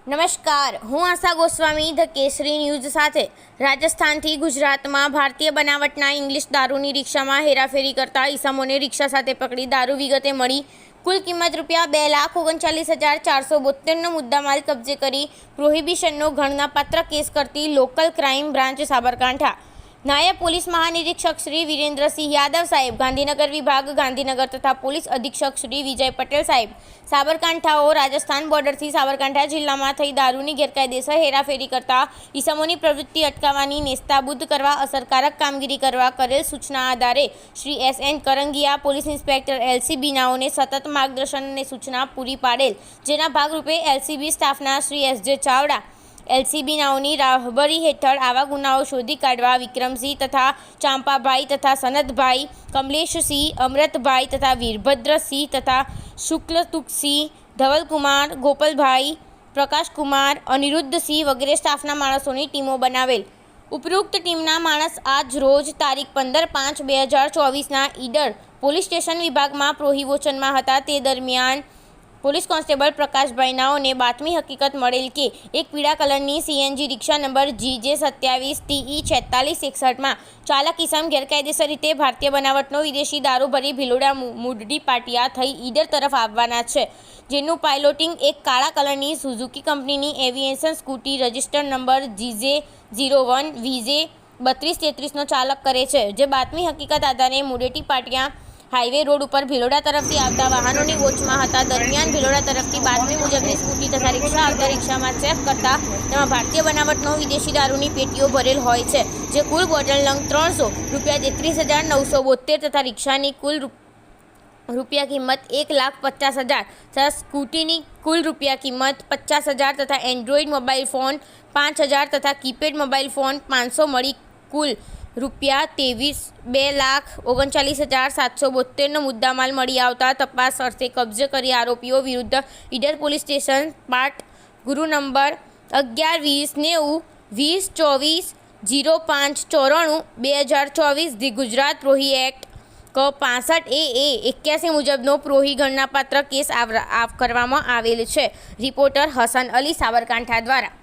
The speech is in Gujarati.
નમસ્કાર, હું આશા ગોસ્વામી ધ કેસરી ન્યૂઝ સાથે। રાજસ્થાનથી ગુજરાતમાં ભારતીય બનાવટના ઇંગ્લિશ દારૂની રિક્ષામાં હેરાફેરી કરતા ઈસમોને રિક્ષા સાથે પકડી દારૂ વિગતે મળી કુલ કિંમત ₹2,39,472નો મુદ્દામાલ કબજે કરી પ્રોહિબિશનનો ગણનાપાત્ર કેસ કરતી લોકલ ક્રાઇમ બ્રાન્ચ સાબરકાંઠા। નાયબ પોલીસ મહાનિરીક્ષક શ્રી વીરેન્દ્રસિંહ યાદવ સાહેબ ગાંધીનગર વિભાગ ગાંધીનગર તથા પોલીસ અધિક્ષક શ્રી વિજય પટેલ સાહેબ સાબરકાંઠાઓ રાજસ્થાન બોર્ડરથી સાબરકાંઠા જિલ્લામાં થઈ દારૂની ગેરકાયદેસર હેરાફેરી કરતા ઈસમોની પ્રવૃત્તિ અટકાવવાની નેસ્તાબૂદ કરવા અસરકારક કામગીરી કરવા કરેલ સૂચના આધારે Shri S.N. Karangiya police inspector LCB નાઓને સતત માર્ગદર્શન અને સૂચના પૂરી પાડેલ, જેના ભાગરૂપે LCB સ્ટાફના શ્રી S.J. ચાવડા LCB નાઓની રાહબરી હેઠળ આવા ગુનાઓ શોધી કાઢવા વિક્રમસિંહ તથા ચાંપાભાઈ તથા સનતભાઈ, કમલેશસિંહ, અમૃતભાઈ તથા વીરભદ્રસિંહ તથા શુક્લતુકસિંહ, ધવલકુમાર, ગોપાલભાઈ, પ્રકાશકુમાર, અનિરુદ્ધસિંહ વગેરે સ્ટાફના માણસોની ટીમો બનાવેલ। ઉપરોક્ત ટીમના માણસ આજ રોજ તારીખ 15/5/2024ના ઈડર પોલીસ સ્ટેશન વિભાગમાં પ્રોહિબિશનમાં હતા। તે દરમિયાન પોલીસ કોન્સ્ટેબલ પ્રકાશભાઈ નાઓને બાતમી હકીકત મળેલ કે એક પીળા કલરની CNG રિક્ષા નંબર GJ 27TE4661માં ચાલક ઈસમ ગેરકાયદેસર રીતે ભારતીય બનાવટનો વિદેશી દારૂ ભરી ભિલોડા મુડડી પાટિયા થઈ ઈડર તરફ આવવાના છે, જેનું પાયલોટિંગ એક કાળા કલરની સુઝુકી કંપનીની aviation scooty register number GJ 01 VJ 3233નો ચાલક કરે છે। જે બાતમી હકીકત આધારે મુડેટી પાટિયા હાઈવે રોડ ઉપર ભિલોડા તરફથી આવતા વાહનોની વોચમાં હતા। દરમિયાન ભિલોડા તરફથી બાતમી મુજબની સ્કૂટી તથા રિક્ષા આવતા રિક્ષામાં ચેક કરતા તેમાં ભારતીય બનાવટનો વિદેશી દારૂની પેટીઓ ભરેલ હોય છે, જે કુલ બોટલ નંગ 300 ₹33,972 તથા રિક્ષાની કુલ રૂપિયા કિંમત 1,50,000 તથા સ્કૂટીની કુલ રૂપિયા કિંમત 50,000 તથા એન્ડ્રોઈડ મોબાઈલ ફોન 5,000 તથા કીપેડ મોબાઈલ ફોન 500 મળી કુલ ₹2,39,772નો મુદ્દામાલ મળી આવતા તપાસ અર્થે કબજે કરી આરોપીઓ વિરુદ્ધ ઈડર પોલીસ સ્ટેશન પાર્ટ ગુરુ નંબર 11-20-90-20-05-94 ધી ગુજરાત પ્રોહી એક્ટ ક 65AA-81 મુજબનો પ્રોહી ગણનાપાત્ર કેસ કરવામાં આવેલ છે। રિપોર્ટર હસન અલી, સાબરકાંઠા દ્વારા।